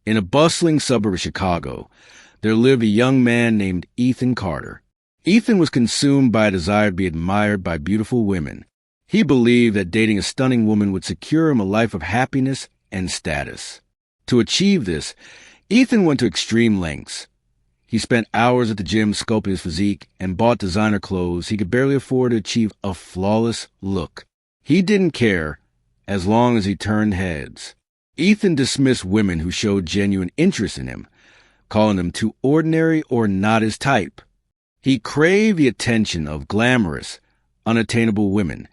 In a bustling suburb of Chicago, there lived a young man named Ethan Carter. Ethan was consumed by a desire to be admired by beautiful women. He believed that dating a stunning woman would secure him a life of happiness and status. To achieve this, Ethan went to extreme lengths. He spent hours at the gym sculpting his physique and bought designer clothes he could barely afford to achieve a flawless look. He didn't care as long as he turned heads. Ethan dismissed women who showed genuine interest in him, calling them too ordinary or not his type. He craved the attention of glamorous, unattainable women,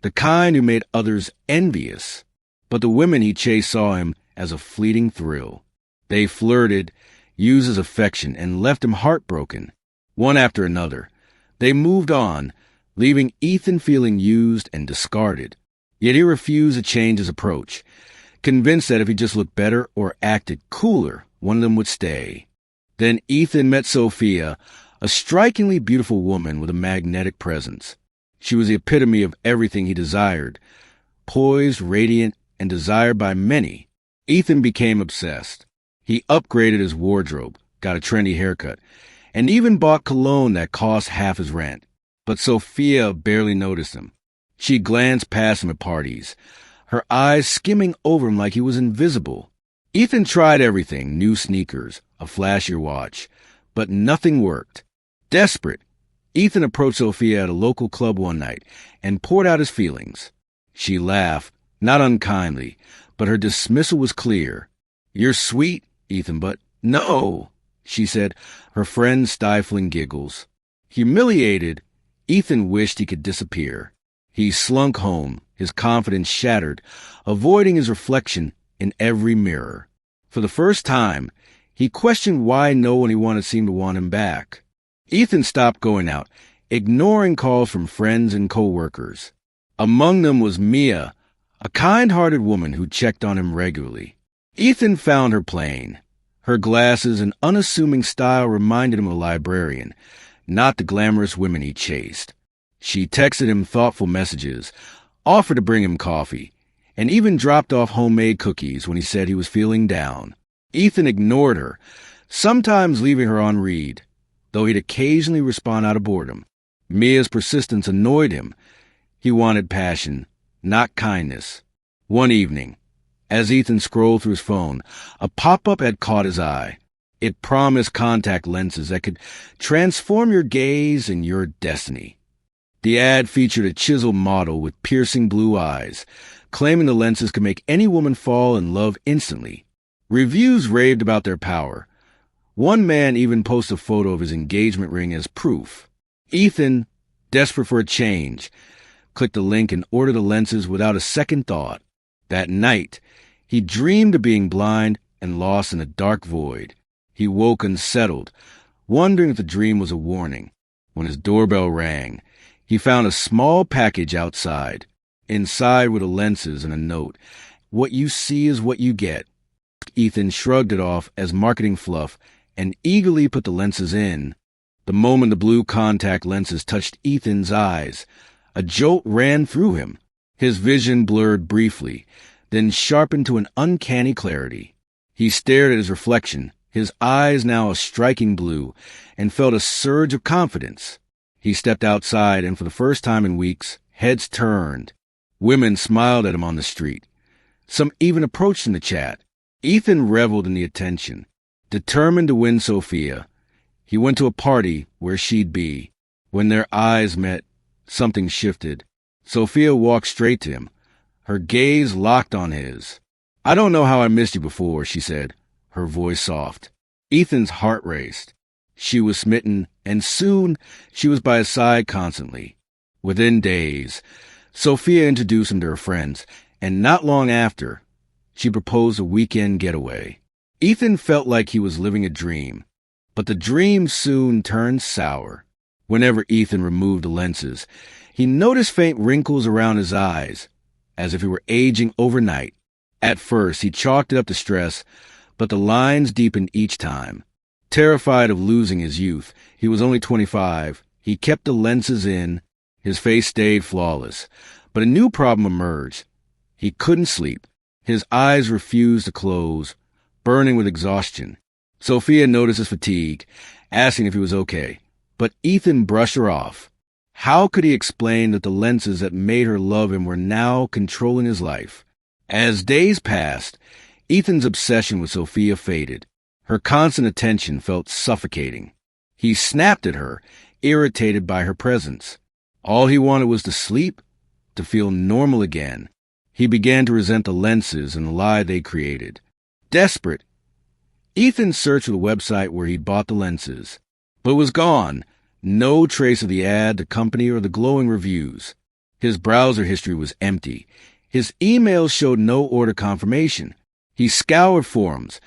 the kind who made others envious. But the women he chased saw him as a fleeting thrill. They flirted, used his affection, and left him heartbroken. One after another, they moved on, leaving Ethan feeling used and discarded. Yet he refused to change his approach, convinced that if he just looked better or acted cooler, one of them would stay. Then Ethan met Sophia, a strikingly beautiful woman with a magnetic presence. She was the epitome of everything he desired, poised, radiant, and desired by many. Ethan became obsessed. He upgraded his wardrobe, got a trendy haircut, and even bought cologne that cost half his rent. But Sophia barely noticed him. She glanced past him at parties, her eyes skimming over him like he was invisible. Ethan tried everything, new sneakers, a flashier watch, but nothing worked. Desperate, Ethan approached Sophia at a local club one night and poured out his feelings. She laughed, not unkindly, but her dismissal was clear. "You're sweet, Ethan, but—" "No," she said, her friend stifling giggles. Humiliated, Ethan wished he could disappear. He slunk home, his confidence shattered, avoiding his reflection in every mirror. For the first time, he questioned why no one he wanted seemed to want him back. Ethan stopped going out, ignoring calls from friends and co-workers. Among them was Mia, a kind-hearted woman who checked on him regularly. Ethan found her plain. Her glasses and unassuming style reminded him of a librarian, not the glamorous women he chased. She texted him thoughtful messages, offered to bring him coffee, and even dropped off homemade cookies when he said he was feeling down. Ethan ignored her, sometimes leaving her on read, though he'd occasionally respond out of boredom. Mia's persistence annoyed him. He wanted passion, not kindness. One evening, as Ethan scrolled through his phone, a pop-up had caught his eye. It promised contact lenses that could transform your gaze and your destiny. The ad featured a chiseled model with piercing blue eyes, claiming the lenses could make any woman fall in love instantly. Reviews raved about their power. One man even posted a photo of his engagement ring as proof. Ethan, desperate for a change, clicked the link and ordered the lenses without a second thought. That night, he dreamed of being blind and lost in a dark void. He woke unsettled, wondering if the dream was a warning. When his doorbell rang, he found a small package outside. Inside were the lenses and a note. "What you see is what you get." Ethan shrugged it off as marketing fluff and eagerly put the lenses in. The moment the blue contact lenses touched Ethan's eyes, a jolt ran through him. His vision blurred briefly, then sharpened to an uncanny clarity. He stared at his reflection, his eyes now a striking blue, and felt a surge of confidence. He stepped outside, and for the first time in weeks, heads turned. Women smiled at him on the street. Some even approached him to chat. Ethan reveled in the attention. Determined to win Sophia, he went to a party where she'd be. When their eyes met, something shifted. Sophia walked straight to him, her gaze locked on his. "I don't know how I missed you before," she said, her voice soft. Ethan's heart raced. She was smitten, and soon she was by his side constantly. Within days, Sophia introduced him to her friends, and not long after, she proposed a weekend getaway. Ethan felt like he was living a dream, but the dream soon turned sour. Whenever Ethan removed the lenses, he noticed faint wrinkles around his eyes, as if he were aging overnight. At first, he chalked it up to stress, but the lines deepened each time. Terrified of losing his youth, he was only 25. He kept the lenses in. His face stayed flawless. But a new problem emerged. He couldn't sleep. His eyes refused to close. burning with exhaustion. Sophia noticed his fatigue, asking if he was okay, but Ethan brushed her off. How could he explain that the lenses that made her love him were now controlling his life? As days passed, Ethan's obsession with Sophia faded. Her constant attention felt suffocating. He snapped at her, irritated by her presence. All he wanted was to sleep, to feel normal again. He began to resent the lenses and the lie they created. Desperate, Ethan searched for the website where he'd bought the lenses, but it was gone. No trace of the ad, the company, or the glowing reviews. His browser history was empty. His emails showed no order confirmation. He scoured forums,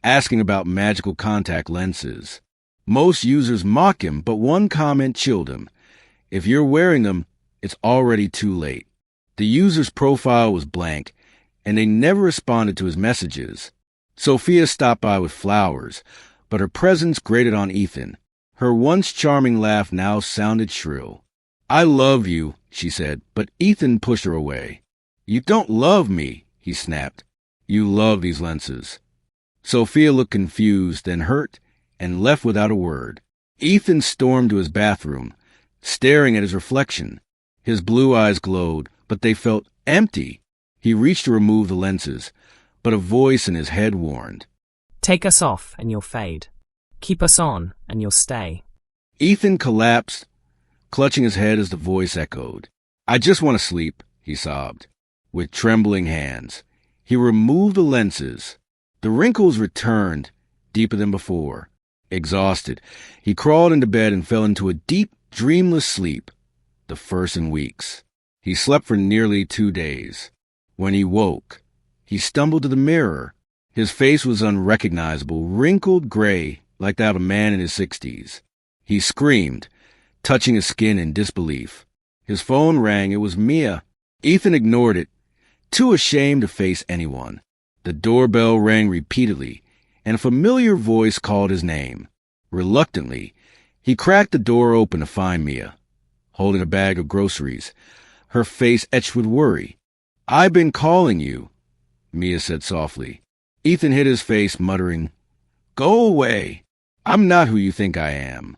asking about magical contact lenses. Most users mock him, but one comment chilled him. If you're wearing them, it's already too late. The user's profile was blank, and they never responded to his messages. Sophia stopped by with flowers, but her presence grated on Ethan. Her once charming laugh now sounded shrill. "I love you," she said, but Ethan pushed her away. "You don't love me," he snapped. "You love these lenses." Sophia looked confused, then hurt, and left without a word. Ethan stormed to his bathroom, staring at his reflection. His blue eyes glowed, but they felt empty. He reached to remove the lenses, but a voice in his head warned. "Take us off and you'll fade. Keep us on and you'll stay." Ethan collapsed, clutching his head as the voice echoed. "I just want to sleep," he sobbed. With trembling hands, he removed the lenses. The wrinkles returned, deeper than before. Exhausted, he crawled into bed and fell into a deep, dreamless sleep, the first in weeks. He slept for nearly 2 days. When he woke, he stumbled to the mirror. His face was unrecognizable, wrinkled gray, like that of a man in his 60s. He screamed, touching his skin in disbelief. His phone rang. It was Mia. Ethan ignored it, too ashamed to face anyone. The doorbell rang repeatedly, and a familiar voice called his name. Reluctantly, he cracked the door open to find Mia, holding a bag of groceries, her face etched with worry. "I've been calling you," Mia said softly. Ethan hid his face, muttering, "Go away. I'm not who you think I am."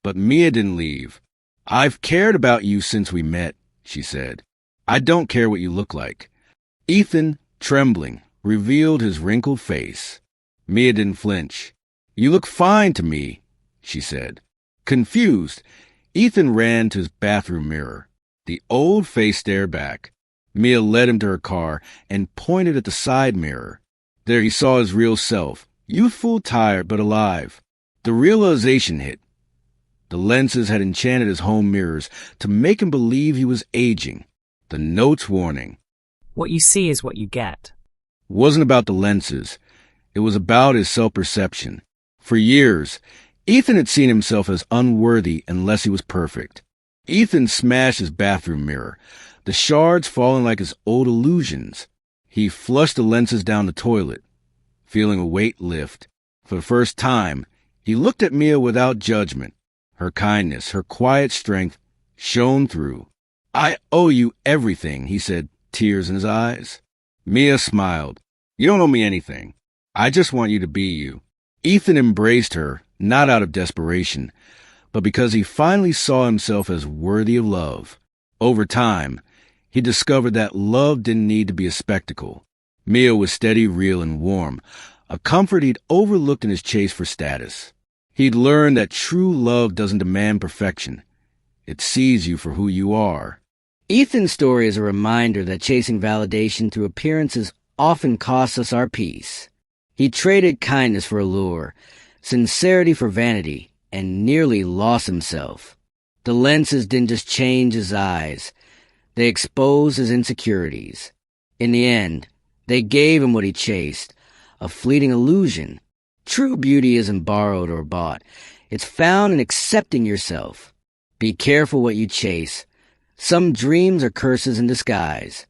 But Mia didn't leave. "I've cared about you since we met," she said. "I don't care what you look like." Ethan, trembling, revealed his wrinkled face. Mia didn't flinch. "You look fine to me," she said. Confused, Ethan ran to his bathroom mirror. The old face stared back. Mia led him to her car and pointed at the side mirror. There he saw his real self, youthful, tired, but alive. The realization hit. The lenses had enchanted his home mirrors to make him believe he was aging. The note's warning, "What you see is what you get," wasn't about the lenses. It was about his self-perception. For years, Ethan had seen himself as unworthy unless he was perfect. Ethan smashed his bathroom mirror, the shards falling like his old illusions. He flushed the lenses down the toilet, feeling a weight lift. For the first time, he looked at Mia without judgment. Her kindness, her quiet strength shone through. "I owe you everything," he said, tears in his eyes. Mia smiled. "You don't owe me anything. I just want you to be you." Ethan embraced her, not out of desperation, but because he finally saw himself as worthy of love. Over time, he discovered that love didn't need to be a spectacle. Mia was steady, real, and warm, a comfort he'd overlooked in his chase for status. He'd learned that true love doesn't demand perfection. It sees you for who you are. Ethan's story is a reminder that chasing validation through appearances often costs us our peace. He traded kindness for allure, sincerity for vanity, and nearly lost himself. The lenses didn't just change his eyes. They exposed his insecurities. In the end, they gave him what he chased, a fleeting illusion. True beauty isn't borrowed or bought. It's found in accepting yourself. Be careful what you chase. Some dreams are curses in disguise.